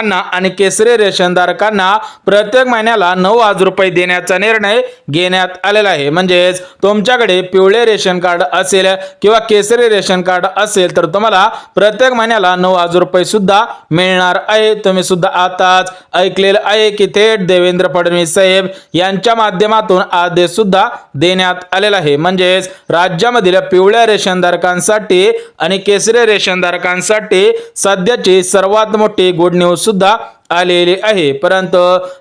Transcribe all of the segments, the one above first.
आणि केसरी रेशनधारकांना प्रत्येक महिन्याला 9,000 रुपये देण्याचा निर्णय घेण्यात आलेला आहे। म्हणजेच तुमच्याकडे पिवळे रेशन कार्ड असेल किंवा केसरी रेशन कार्ड असेल तर तुम्हाला प्रत्येक महिन्याला 9,000 रुपये सुद्धा मिळणार आहे। तुम्ही सुद्धा आताच ऐकलेलं आहे की थेट देवेंद्र फडणवीस साहेब यांच्या माध्यमातून आदेश सुद्धा देण्यात आलेला आहे। म्हणजेच राज्यामधील पिवळ्या रेशनधारकांसाठी आणि केसरी रेशनधारकांसाठी सध्याची सर्वात मोठी गुड न्यूज सुद्धा आलेली आहे। परंतु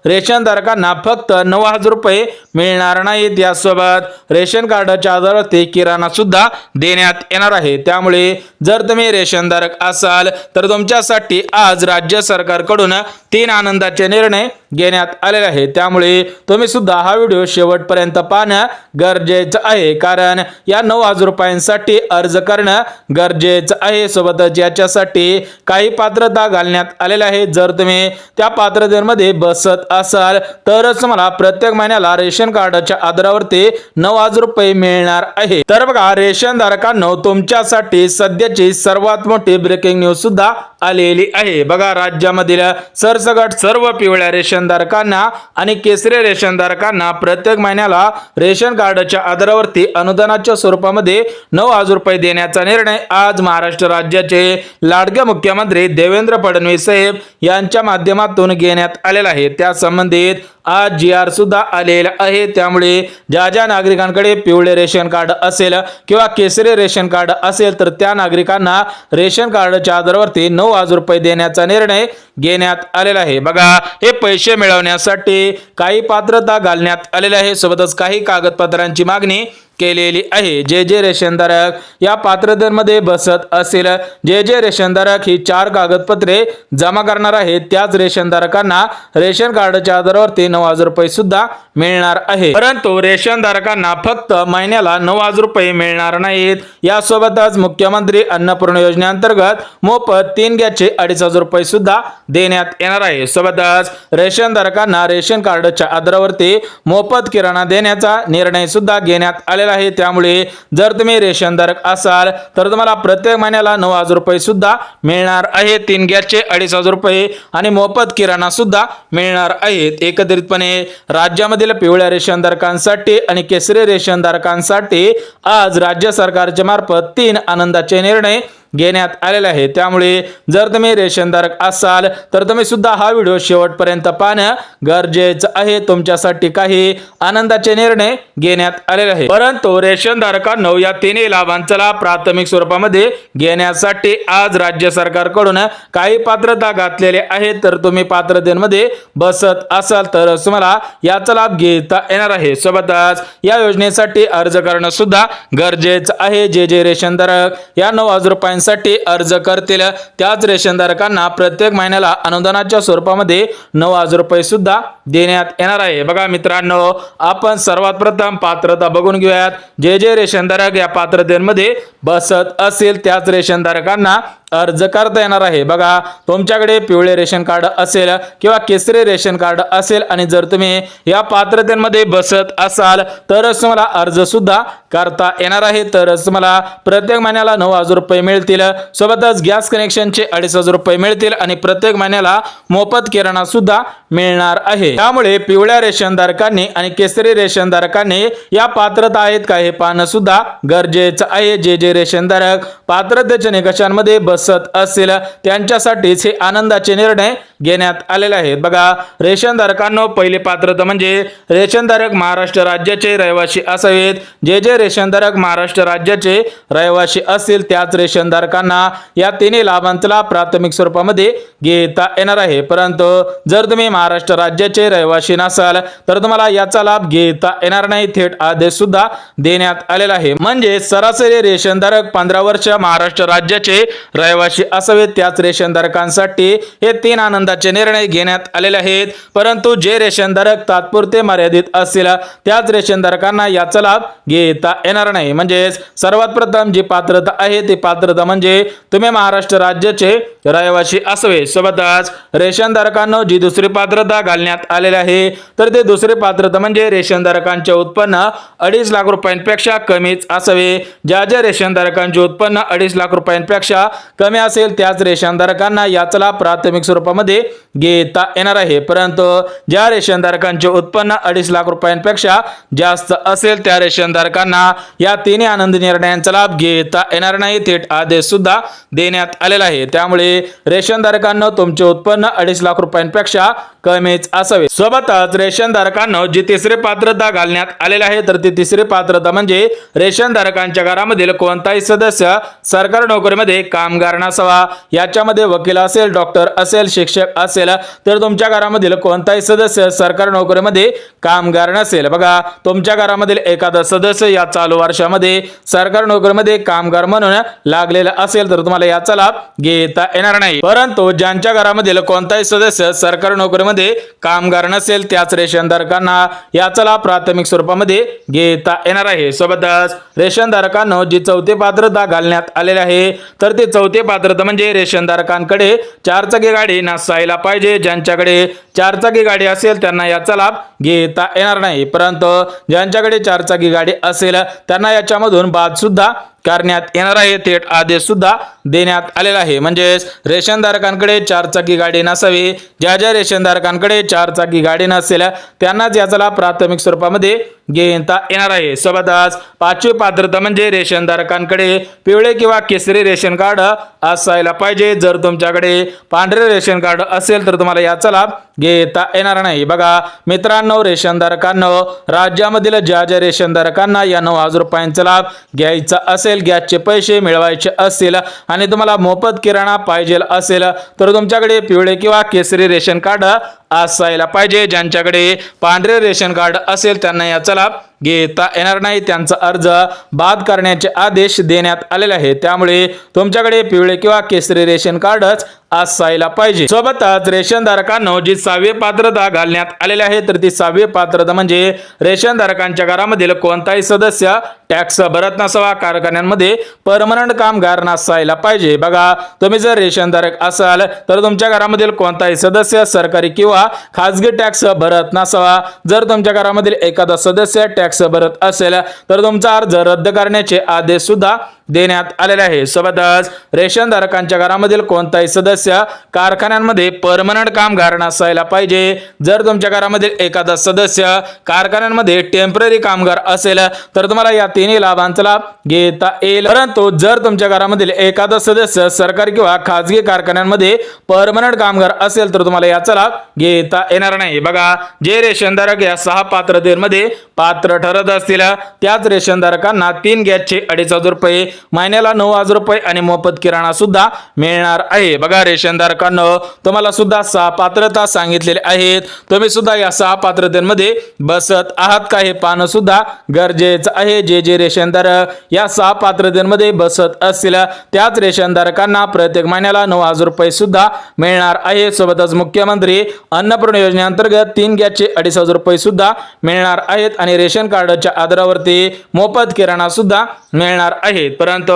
रेशनधारकांना फक्त 9,000 रुपये मिळणार नाहीत, यासोबत रेशन कार्डच्या आधारावरती किराणा सुद्धा देण्यात येणार आहे। त्यामुळे जर तुम्ही रेशनधारक असाल तर तुमच्यासाठी आज राज्य सरकारकडून 3 आनंदाचे निर्णय घेण्यात आलेले आहे। त्यामुळे तुम्ही सुद्धा हा व्हिडिओ शेवटपर्यंत पाहणं गरजेचं आहे, कारण या 9,000 रुपयांसाठी अर्ज करणं गरजेचं आहे। सोबतच याच्यासाठी काही पात्रता घालण्यात आलेल्या आहेत। जर तुम्ही त्या पात्रतेमध्ये बसत असाल तरच तुम्हाला प्रत्येक महिन्याला रेशन कार्डच्या आधारावरती 9,000 रुपये मिळणार आहे। तर बघा रेशनधारकांनो, तुमच्यासाठी सध्याची सर्वात मोठी ब्रेकिंग न्यूज सुद्धा आलेली आहे। बघा राज्यामधील सरसकट सर्व पिवळ्या रेशनधारकांना आणि केसरी रेशनधारकांना प्रत्येक महिन्याला रेशन कार्डच्या आधारावरती अनुदानाच्या स्वरूपामध्ये 9,000 रुपये देण्याचा निर्णय आज महाराष्ट्र राज्याचे लाडके मुख्यमंत्री देवेंद्र फडणवीस साहेब यांच्या माध्यमातून घेण्यात आलेला आहे। त्या संबंधित आज जी.आर. सुद्धा आलेला आहे। त्यामुळे ज्या नागरिकांकडे पिवळे रेशन कार्ड असेल किंवा केसरी रेशन कार्ड असेल तर त्या नागरिकांना रेशन कार्डच्या आधारावरती 9,000 रुपये देण्याचा निर्णय घेण्यात आलेला आहे। बघा हे पैसे मिळवण्यासाठी काही पात्रता घालण्यात आलेल्या आहे, सोबतच काही कागदपत्रांची मागणी केलेली आहे। जे रेशनधारक या पात्रतेमध्ये बसत असेल, जे रेशनधारक ही 4 कागदपत्रे जमा करणार आहेत, त्याच रेशनधारकांना रेशन कार्डच्या आधारावरती 9,000 रुपये सुद्धा मिळणार आहे। परंतु रेशनधारकांना फक्त महिन्याला 9,000 रुपये मिळणार नाहीत, यासोबतच मुख्यमंत्री अन्नपूर्णा योजनेअंतर्गत मोफत 3 गॅसचे 2,500 रुपये सुद्धा देण्यात येणार आहे। सोबतच रेशनधारकांना रेशन कार्डच्या आधारावरती मोफत किराणा देण्याचा निर्णय सुद्धा घेण्यात आलेला आहे। त्यामुळे जर तुम्ही रेशनधारक असाल तर तुम्हाला प्रत्येक महिन्याला 9,000 रुपये सुद्धा मिळणार आहे। 3 गॅसचे 2,500 रुपये आणि मोफत किराणा सुद्धा मिळणार आहेत। एकत्रितपणे राज्यामधील पिवळ्या रेशनधारकांसाठी आणि केसरी रेशनधारकांसाठी आज राज्य सरकारच्या मार्फत 3 आनंदाचे निर्णय घेण्यात आलेला आहे। त्यामुळे जर तुम्ही रेशनधारक असाल तर तुम्ही सुद्धा हा व्हिडिओ शेवटपर्यंत पाहणं गरजेचं आहे। तुमच्यासाठी काही आनंदाचे निर्णय घेण्यात आलेले आहे। परंतु रेशनधारकांनो, या 3 लाभांचा लाभ प्राथमिक स्वरूपामध्ये घेण्यासाठी आज राज्य सरकारकडून काही पात्रता घातलेले आहेत। तर तुम्ही पात्रतेमध्ये बसत असाल तर तुम्हाला याचा लाभ घेता येणार आहे। सोबतच या योजनेसाठी अर्ज करणं सुद्धा गरजेचं आहे। जे रेशनधारक या 9,000 रुपये साठी अर्ज करतील त्याच रेशनधारकांना प्रत्येक महिन्याला अनुदानाच्या स्वरूपामध्ये 9,000 रुपये सुद्धा देण्यात येणार आहे। बघा मित्रांनो, आपण सर्वात प्रथम पात्रता बघून घेऊयात। जे रेशनधारक या पात्रतेमध्ये बसत असेल त्याच रेशनधारकांना अर्ज करता येणार आहे। बघा तुमच्याकडे पिवळे रेशन कार्ड असेल किंवा केसरी रेशन कार्ड असेल आणि जर तुम्ही या पात्रतेमध्ये बसत असाल तरच तुम्हाला अर्ज सुद्धा करता येणार आहे। तरच तुम्हाला प्रत्येक महिन्याला 9,000 रुपये मिळतील, सोबतच गॅस कनेक्शनचे 2,500 रुपये मिळतील आणि प्रत्येक महिन्याला मोफत किराणा सुद्धा मिळणार आहे। त्यामुळे पिवळ्या रेशनधारकांनी आणि केसरी रेशनधारकांनी या पात्रता आहेत का हे पाहणं सुद्धा गरजेचं आहे। जे रेशनधारक पात्रतेच्या निकषांमध्ये बसत असेल त्यांच्यासाठीच हे आनंदाचे निर्णय घेण्यात आलेले आहेत। बघा रेशनधारकांनो, पहिली पात्रता म्हणजे रेशनधारक महाराष्ट्र राज्याचे रहिवासी असावेत। जे रेशनधारक महाराष्ट्र राज्याचे रहिवासी असतील त्याच रेशनधारकांना या 3 लाभांचा लाभ प्राथमिक स्वरूपामध्ये घेता येणार आहे। परंतु जर तुम्ही महाराष्ट्र राज्याचे रहिवासी नसाल तर तुम्हाला याचा लाभ घेता येणार नाही, थेट आदेश सुद्धा देण्यात आलेला आहे। म्हणजे सरासरी रेशनधारक 15 वर्ष महाराष्ट्र राज्याचे रहिवासी असावेत, त्याच रेशनधारकांसाठी हे 3 आनंदाचे निर्णय घेण्यात आलेले आहेत। परंतु जे रेशनधारक तात्पुरते मर्यादित असतील त्याच रेशनधारकांना याचा लाभ घेता येणार नाही। म्हणजे सर्वात प्रथम जी पात्रता आहे ती पात्रता म्हणजे तुम्ही महाराष्ट्र राज्याचे रहिवासी असावे। सोबतच रेशनधारकांना जी दुसरी पात्रता घालण्यात आलेली आहे तर ते दुसरी पात्रता म्हणजे रेशनधारकांचे उत्पन्न 2.5 लाख रुपयांपेक्षा कमीच असावे। ज्या रेशनधारकांचे उत्पन्न 2.5 लाख रुपयांपेक्षा कमी असेल त्याच रेशनधारकांना याचा लाभ प्राथमिक स्वरूपामध्ये घेता येणार आहे। परंतु ज्या रेशनधारकांचे उत्पन्न 2.5 लाख रुपयांपेक्षा जास्त असेल त्या रेशनधारकांना या तिन्ही आनंदी निर्णयांचा लाभ घेता येणार नाही, थेट आदेश सुद्धा देण्यात आलेला आहे। त्यामुळे रेशनधारकांना तुमचे उत्पन्न 2.5 लाख रुपयांपेक्षा कमीच असावे। सोबतच रेशनधारकांना जी तिसरी पात्रता घालण्यात आलेली आहे तर ती तिसरी पात्रता म्हणजे रेशनधारकांच्या घरामधील कोणताही सदस्य सरकारी नोकरीमध्ये कामगार नसावा। याच्यामध्ये वकील असेल, डॉक्टर असेल, शिक्षक असेल तर तुमच्या घरामधील कोणताही सदस्य सरकारी नोकरीमध्ये कामगार नसेल। बघा, तुमच्या घरामधील एखादा सदस्य या चालू वर्षामध्ये सरकारी नोकरीमध्ये कामगार म्हणून लागलेला असेल तर तुम्हाला याचा लाभ घेता येणार नाही। परंतु ज्यांच्या घरामधील कोणताही सदस्य सरकारी नोकरीमध्ये कामगार नसेल त्याच रेशनधारकांना याचा लाभ प्राथमिक स्वरूपामध्ये घेता येणार आहे। सोबतच रेशनधारकांना जी चौथी पात्रता घालण्यात आलेली आहे तर ती चौथी पात्रता म्हणजे रेशनधारकांकडे 4 चाकी गाडी नसायला पाहिजे। ज्यांच्याकडे 4 चाकी गाडी असेल त्यांना याचा लाभ घेता येणार नाही, परंतु ज्यांच्याकडे 4 चाकी गाडी असेल त्यांना याच्यामधून बाद सुद्धा करण्यात येणार आहे, थेट आदेश सुद्धा देण्यात आलेला आहे। म्हणजेच रेशनधारकांकडे 4 चाकी गाडी नसावी, ज्या रेशनधारकांकडे 4 चाकी गाडी नसेल त्यांनाच याचा लाभ प्राथमिक स्वरूपामध्ये घेता येणार आहे। सोबतच 5वी पात्रता म्हणजे रेशनधारकांकडे पिवळे किंवा केसरी रेशन कार्ड असायला पाहिजे। जर तुमच्याकडे पांढरे रेशन कार्ड असेल तर तुम्हाला याचा लाभ घेता येणार नाही। बघा मित्रांनो, रेशनधारकांना राज्यामधील ज्या रेशनधारकांना या 9,000 रुपयांचा लाभ घ्यायचा असेल, गॅसचे पैसे मिळवायचे असतील आणि तुम्हाला मोफत किराणा पाहिजे असेल तर तुमच्याकडे पिवळे किंवा केसरी रेशन कार्ड असायला पाहिजे। ज्यांच्याकडे पांढरे रेशन कार्ड असेल त्यांना याचा लाभ घेता येणार नाही, त्यांचा अर्ज बाद करण्याचे आदेश देण्यात आलेले आहेत। त्यामुळे तुमच्याकडे पिवळे किंवा केसरी रेशन कार्डच असायला पाहिजे। सोबतच रेशनधारकांना जी 6वी पात्रता घालण्यात आलेली आहे तर ती 6वी पात्रता म्हणजे रेशनधारकांच्या घरामधील कोणताही सदस्य टॅक्स भरत नसावा, कारखान्यांमध्ये परमनंट कामगार नसायला पाहिजे। बघा, तुम्ही जर रेशनधारक असाल तर तुमच्या घरामधील कोणताही सदस्य सरकारी किंवा खासगी टॅक्स भरत नसावा। जर तुमच्या घरामधील एखादा सदस्य टॅक्स भरत असेल तर तुमचा अर्ज रद्द करण्याचे आदेश सुद्धा देण्यात आलेले आहे। सोबतच रेशनधारकांच्या घरामधील कोणताही सदस्य कारखान्यांमध्ये परमनंट कामगार नसायला पाहिजे। जर तुमच्या घरामधील एखादा सदस्य कारखान्यांमध्ये टेम्पररी कामगार असेल तर तुम्हाला या तिन्ही लाभांचा लाभ घेता येईल। परंतु जर तुमच्या घरामधील एखादा सदस्य सरकारी किंवा खासगी कारखान्यांमध्ये परमनंट कामगार असेल तर तुम्हाला याचा लाभ घेता येणार नाही। बघा, जे रेशनधारक या 6 पात्रतेमध्ये पात्र ठरत असतील त्याच रेशनधारकांना 3 गॅसचे 2,500 रुपये, महिन्याला 9,000 रुपये आणि मोफत किराणा सुद्धा मिळणार आहे। बघा, रेशनधारकांना तुम्हाला सुद्धा 6 पात्रता सांगितलेले आहेत, तुम्ही सुद्धा या 6 पात्रतेमध्ये बसत आहात का हे पाहणं सुद्धा गरजेचं आहे। जे रेशनधारक या 6 पात्रतेमध्ये बसत असतील त्याच रेशनधारकांना प्रत्येक महिन्याला 9,000 रुपये सुद्धा मिळणार आहे। सोबतच मुख्यमंत्री अन्नपूर्णा योजनेअंतर्गत 3 गॅसचे 2,500 रुपये सुद्धा मिळणार आहेत आणि रेशन कार्डच्या आधारावरती मोफत किराणा सुद्धा मिळणार आहे। परंतु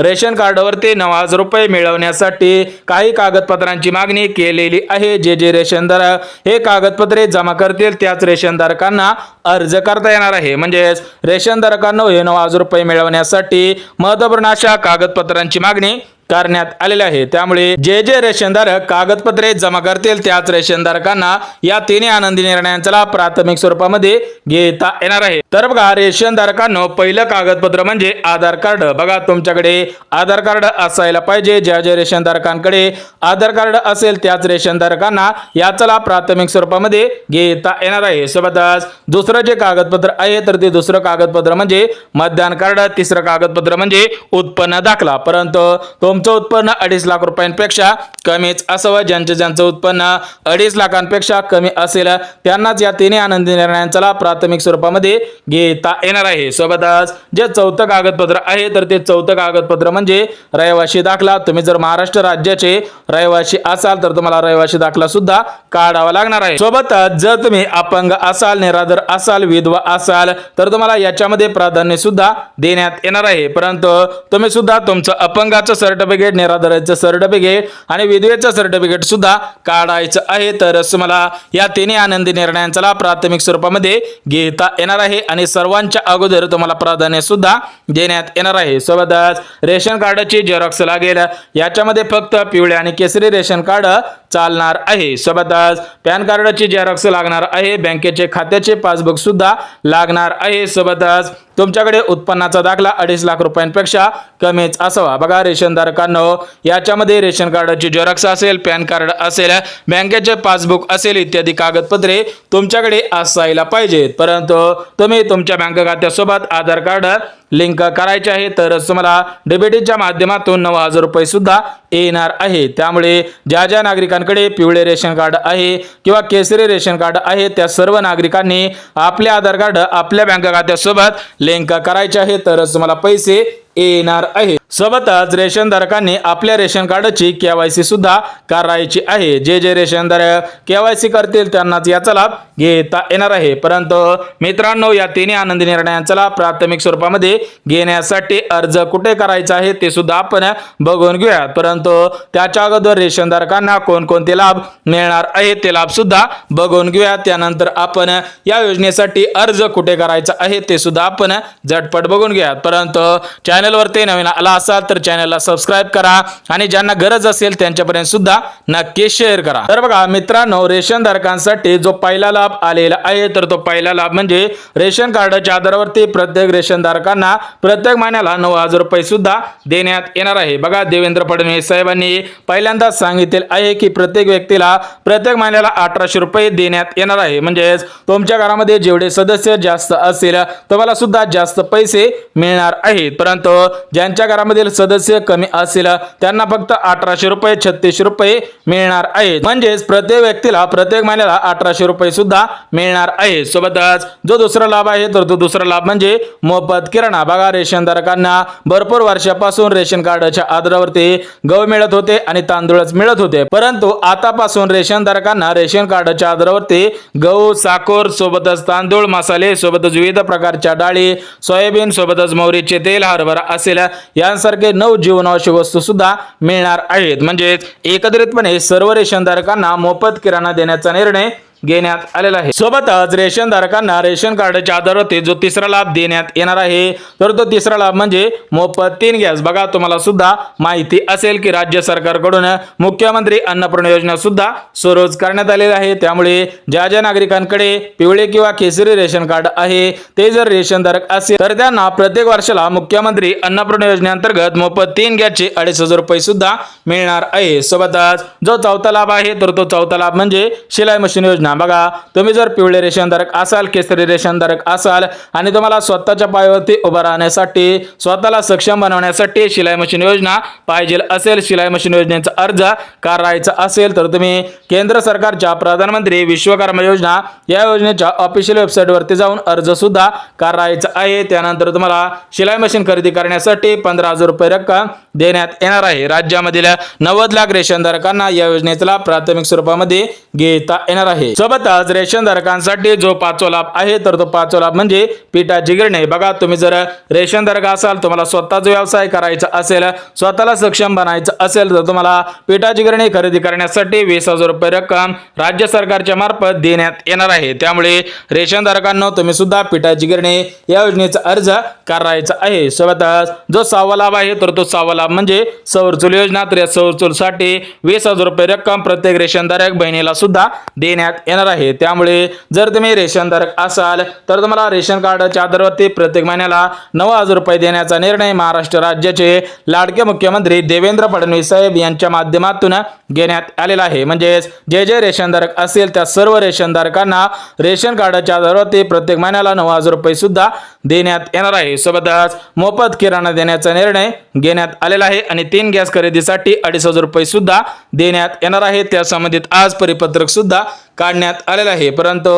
रेशन कार्डवरती 9,000 रुपये मिळवण्यासाठी काही कागदपत्रांची मागणी केलेली आहे। जे रेशनधारक हे कागदपत्रे जमा करतील त्याच रेशनधारकांना अर्ज करता येणार आहे। म्हणजेच रेशनधारकांना हे 9,000 रुपये मिळवण्यासाठी महत्त्वपूर्ण अशा कागदपत्रांची मागणी करण्यात आलेले आहे। त्यामुळे जे रेशनधारक कागदपत्रे जमा करतील त्याच रेशनधारकांना या तिन्ही आनंदी निर्णयांचा लाभ प्राथमिक स्वरूपामध्ये घेता येणार आहे। तर बघा, रेशनधारकांना पहिलं कागदपत्र म्हणजे आधार कार्ड। बघा, तुमच्याकडे आधार कार्ड असायला पाहिजे। ज्या रेशनधारकांकडे आधार कार्ड असेल त्याच रेशनधारकांना याचा लाभ प्राथमिक स्वरूपामध्ये घेता येणार आहे। सोबतच दुसरं जे कागदपत्र आहे तर ते दुसरं कागदपत्र म्हणजे मतदान कार्ड, तिसरं कागदपत्र म्हणजे उत्पन्न दाखला। परंतु तुमचं उत्पन्न 2.5 लाख रुपयांपेक्षा कमीच असावं। ज्यांचं उत्पन्न 2.5 लाखांपेक्षा कमी असेल त्यांनाच या तिन्ही आनंदी निर्णयांचा लाभ प्राथमिक स्वरूपामध्ये घेता येणार आहे। सोबतच जे चौथं कागदपत्र आहे तर ते चौथं कागदपत्र म्हणजे रहिवासी दाखला। तुम्ही जर महाराष्ट्र राज्याचे रहिवासी असाल तर तुम्हाला रहिवासी दाखला सुद्धा काढावा लागणार आहे। सोबतच जर तुम्ही अपंग असाल, निराधार असाल, विधवा असाल तर तुम्हाला याच्यामध्ये प्राधान्य सुद्धा देण्यात येणार आहे। परंतु तुम्ही सुद्धा तुमचं अपंगाचं सर्टिफिकेट सर्टिफिकेट, निराधाराचं सर्टिफिकेट आणि विधवेचं सर्टिफिकेट सुद्धा काढायचं आहे. तरच तुम्हाला या तिन्ही आनंदी निर्णयांचा लाभ प्राथमिक स्वरूपामध्ये घेता येणार आहे आणि सर्वांच्या अगोदर तुम्हाला प्राधान्य सुद्धा देण्यात येणार आहे. सोबतच रेशन कार्डची झेरॉक्स लागेल. याच्यामध्ये फक्त पिवळे आणि केसरी रेशन कार्ड चालणार आहे. सोबतच पॅन कार्डची झेरॉक्स लागणार आहे. बँकेचे खात्याचे पासबुक सुद्धा लागणार आहे. सोबतच तुमच्याकडे उत्पन्नाचा दाखला 2.5 लाख रुपयांपेक्षा कमीच असावा. बघा रेशनधारकांनो, याच्यामध्ये रेशन कार्डची झेरॉक्स असेल, पॅन कार्ड असेल, बँकेचे पासबुक असेल इत्यादी कागदपत्रे तुमच्याकडे असायला पाहिजेत. परंतु तुम्ही तुमच्या बँक खात्यासोबत आधार कार्ड लिंक करायचे आहे तरच तुम्हाला डीबीटीच्या माध्यमातून 9,000 रुपये सुद्धा येणार आहे. त्यामुळे ज्या ज्या नागरिकांकडे पिवळे रेशन कार्ड आहे किंवा केसरी रेशन कार्ड आहे त्या सर्व नागरिकांनी आपले आधार कार्ड आपल्या बँक खात्यासोबत लिंक करायचे आहे तरच तुम्हाला पैसे येणार आहे. सोबतच रेशनधारकांनी आपल्या रेशन कार्डची केवायसी सुद्धा करायची आहे. जे जे रेशनधारक केवायसी करतील त्यांनाच याचा लाभ घेता येणार आहे. परंतु मित्रांनो, या तिन्ही आनंदी निर्णयांचा लाभ प्राथमिक स्वरूपामध्ये घेण्यासाठी अर्ज कुठे करायचा आहे ते सुद्धा आपण बघून घेऊया. परंतु त्याच्या अगोदर रेशनधारकांना कोणकोणते लाभ मिळणार आहे ते लाभ सुद्धा बघून घेऊया. त्यानंतर आपण या योजनेसाठी अर्ज कुठे करायचा आहे ते सुद्धा आपण झटपट बघून घेऊया. परंतु चॅनलवरती नवीन आला असाल तर चॅनलला सबस्क्राइब करा आणि ज्यांना गरज असेल त्यांच्यापर्यंत सुद्धा नक्की शेअर करा. तर बघा मित्रांनो, रेशन धारकांसाठी जो पहिला लाभ आलेला आहे तर तो पहिला लाभ म्हणजे रेशन कार्डच्या आधारावरती प्रत्येक रेशन धारकांना प्रत्येक महिन्याला 9,000 रुपये सुद्धा देण्यात येणार आहे. बघा देवेंद्र फडणवीस साहेबांनी पहिल्यांदाच सांगितले आहे की प्रत्येक व्यक्तीला प्रत्येक महिन्याला 1,800 रुपये देण्यात येणार आहे. म्हणजेच तुमच्या घरामध्ये जेवढे सदस्य जास्त असतील तुम्हाला सुद्धा जास्त पैसे मिळणार आहेत. परंतु ज्यांच्या घरामधील सदस्य कमी असेल त्यांना फक्त 1,800 रुपये 36 रुपये मिळणार आहेत. म्हणजेच प्रत्येक व्यक्तीला प्रत्येक महिन्याला 1,800 रुपये सुद्धा मिळणार आहे. सोबतच जो दुसरा लाभ आहे तर तो दुसरा लाभ म्हणजे मोफत किराणा. बघा रेशनधारकांना भरपूर वर्षापासून रेशन कार्डच्या आधारावरती गहू मिळत होते आणि तांदूळच मिळत होते. परंतु आतापासून रेशनधारकांना रेशन कार्डच्या आधारावरती गहू, साखर, सोबतच तांदूळ, मसाले, सोबतच विविध प्रकारच्या डाळी, सोयाबीन, सोबतच मोहरीचे तेल, हरभरा असेल यांसारखे 9 जीवनावश्यक वस्तू सुद्धा मिळणार आहेत. म्हणजेच एकत्रितपणे सर्व रेशनधारकांना मोफत किराणा देण्याचा निर्णय घेण्यात आलेला आहे. सोबतच रेशन धारकांना रेशन कार्डच्या आधारावरती जो तिसरा लाभ देण्यात येणार आहे तर तो तिसरा लाभ म्हणजे मोफत 3 गॅस. बघा तुम्हाला सुद्धा माहिती असेल की राज्य सरकारकडून मुख्यमंत्री अन्नपूर्णा योजना सुद्धा सुरू करण्यात आलेली आहे. त्यामुळे ज्या ज्या नागरिकांकडे पिवळे किंवा केसरी रेशन कार्ड आहे ते जर रेशन धारक असेल तर त्यांना प्रत्येक वर्षाला मुख्यमंत्री अन्नपूर्णा योजनेअंतर्गत मोफत 3 गॅसचे 2,500 रुपये सुद्धा मिळणार आहे. सोबतच जो चौथा लाभ आहे तर तो चौथा लाभ म्हणजे शिलाई मशीन योजना. बघा तुम्ही जर पिवळे रेशनधारक असाल, केसरी रेशनधारक असाल आणि तुम्हाला स्वतःच्या पायावरती उभा राहण्यासाठी, स्वतःला सक्षम बनवण्यासाठी शिलाई मशीन योजना पाहिजे असेल, शिलाई मशीन योजनेचा अर्ज करायचा असेल तर तुम्ही केंद्र सरकारच्या प्रधानमंत्री विश्वकर्मा योजना या योजनेच्या ऑफिशियल वेबसाईट वरती जाऊन अर्ज सुद्धा करायचा आहे. त्यानंतर तुम्हाला शिलाई मशीन खरेदी करण्यासाठी 15,000 रुपये रक्कम देण्यात येणार आहे. राज्यामधील 90 लाख रेशनधारकांना या योजनेचा लाभ प्राथमिक स्वरूपामध्ये घेता येणार आहे. सोबतच रेशन धारकांसाठी जो 5वा लाभ आहे तर तो 5वा लाभ म्हणजे पिठाची गिरणी. बघा तुम्ही जर रेशन धारक असाल, तुम्हाला स्वतःचा व्यवसाय करायचा असेल, स्वतःला सक्षम बनायचं असेल तर तुम्हाला पिठाची गिरणी खरेदी करण्यासाठी 20,000 रुपये रक्कम राज्य सरकारच्या मार्फत देण्यात येणार आहे. त्यामुळे रेशन धारकांना तुम्ही सुद्धा पिठाची गिरणी या योजनेचा अर्ज करायचा आहे. सोबतच जो 6वा लाभ आहे तर तो 6वा लाभ म्हणजे सौर चूल योजना. तर या सौर चूलसाठी 20,000 रुपये रक्कम प्रत्येक रेशन धारक बहिणीला सुद्धा देण्यात येणार आहे. त्यामुळे जर तुम्ही रेशनधारक असाल तर तुम्हाला रेशन कार्डच्या आधारावरती प्रत्येक महिन्याला 9,000 रुपये देण्याचा निर्णय महाराष्ट्र राज्याचे लाडके मुख्यमंत्री देवेंद्र फडणवीस साहेब यांच्या माध्यमातून घेण्यात आलेला आहे. म्हणजेच जे जे रेशनधारक असेल त्या सर्व रेशनधारकांना रेशन कार्डच्या आधारावरती प्रत्येक महिन्याला 9,000 रुपये सुद्धा देण्यात येणार आहे. सोबतच मोफत किराणा देण्याचा निर्णय घेण्यात आलेला आहे आणि 3 गॅस खरेदीसाठी 2,500 रुपये सुद्धा देण्यात येणार आहे. त्या संबंधित आज परिपत्रक सुद्धा काढण्यात आलेला आहे। परंतु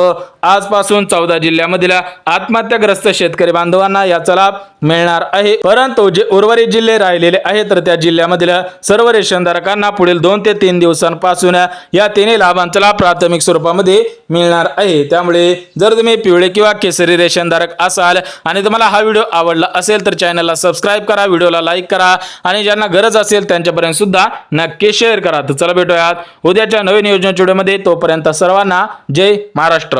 आजपासून 14 जिल्ह्यामधील आत्महत्याग्रस्त शेतकरी बांधवांना याचा लाभ मिळणार आहे। परंतु जे उर्वरित जिल्हे राहिलेले आहेत तर त्या जिल्ह्यामधील सर्व रेशनधारकांना पुढील 2 ते 3 दिवसांपासून या तिन्ही लाभांचा लाभ प्राथमिक स्वरूपामध्ये मिळणार आहे। त्यामुळे जर तुम्ही पिवळे किंवा केसरी रेशनधारक असाल आणि तुम्हाला हा व्हिडिओ आवडला असेल तर चॅनलला सबस्क्राइब करा, व्हिडिओला लाईक करा आणि ज्यांना गरज असेल त्यांच्यापर्यंत सुद्धा नक्की शेअर करा। तर चला भेटूयात उद्याच्या नवीन योजनेच्या व्हिडिओमध्ये। तोपर्यंत सर्वांना जय महाराष्ट्र।